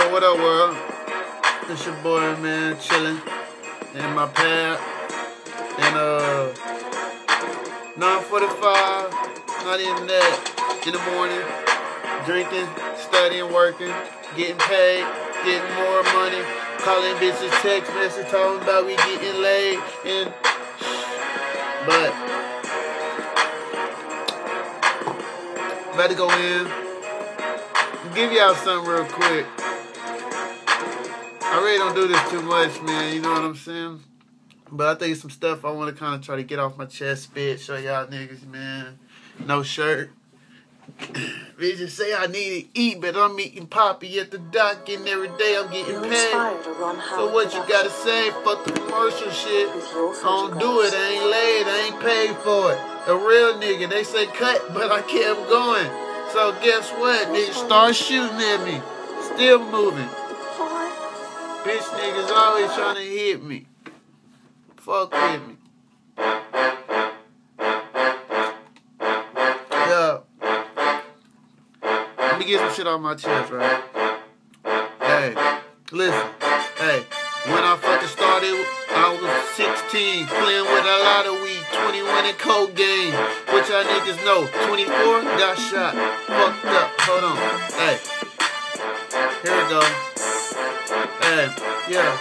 What up, world? It's your boy, man, chilling in my pad. And 9:45, not even that, in the morning, drinking, studying, working, getting paid, getting more money, calling bitches, text message, talking about we getting laid, and but about to go in. Give y'all something real quick. I really don't do this too much, man, you know what I'm saying? But I think some stuff I want to kind of try to get off my chest, spit, show y'all niggas, man. No shirt. Bitches say I need to eat, but I'm eating Poppy at the dock, and every day I'm getting paid. So what you gotta say? Fuck the commercial shit. I don't do it. I ain't laid. I ain't paid for it. A real nigga. They say cut, but I kept going. So guess what? They start shooting at me. Still moving. Bitch niggas always trying to hit me. Fuck with me. Yeah. Let me get some shit off my chest, right? Hey, listen. Hey, when I fucking started, I was 16, playing with a lot of weed, 21 in cocaine. What y'all niggas know? 24 got shot. Fucked up. Hold on. Hey. Here we go. Hey, yeah.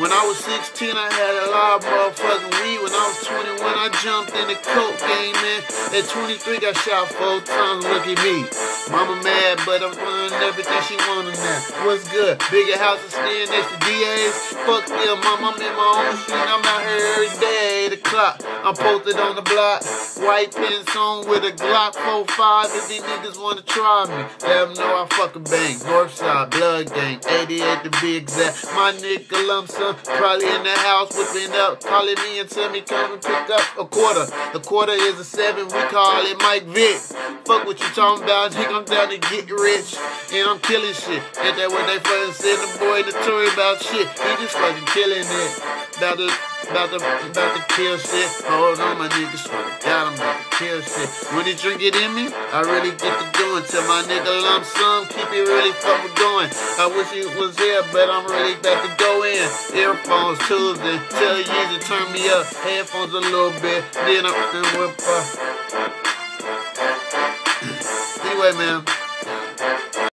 When I was 16, I had a lot of motherfucking weed. When I was 21, I jumped in the coke game, man. At 23, got shot 4 times. Look at me. Mama mad, but I'm doing everything she wanted now. What's good? Bigger houses staying next to DAs. Fuck them, mama, I'm in my own shit. I'm out here every day. 8 o'clock. I'm posted on the block. White pants on with a Glock 45. If these niggas wanna try me, let them know I fucking bang. Northside, blood gang, 88 to be exact. My nigga lump sum, probably in the house whipping up, calling me and tell me come and pick up a quarter. A quarter is a 7, we call it Mike Vick. Fuck what you talking about, nigga, I'm down to get rich. And I'm killing shit. Ain't that what they fucking said? The boy notorious about shit. He just fucking killing it. About to kill shit. Hold on, my nigga, swear to God, I'm about to kill shit. When he drink it in me, I really get to doing. Till my nigga lump sum, keep it really fucking going. I wish he was here, but I'm really about to go in. Earphones Tuesday, tell you to turn me up. Headphones a little bit, then I'm whip up. Anyway, man.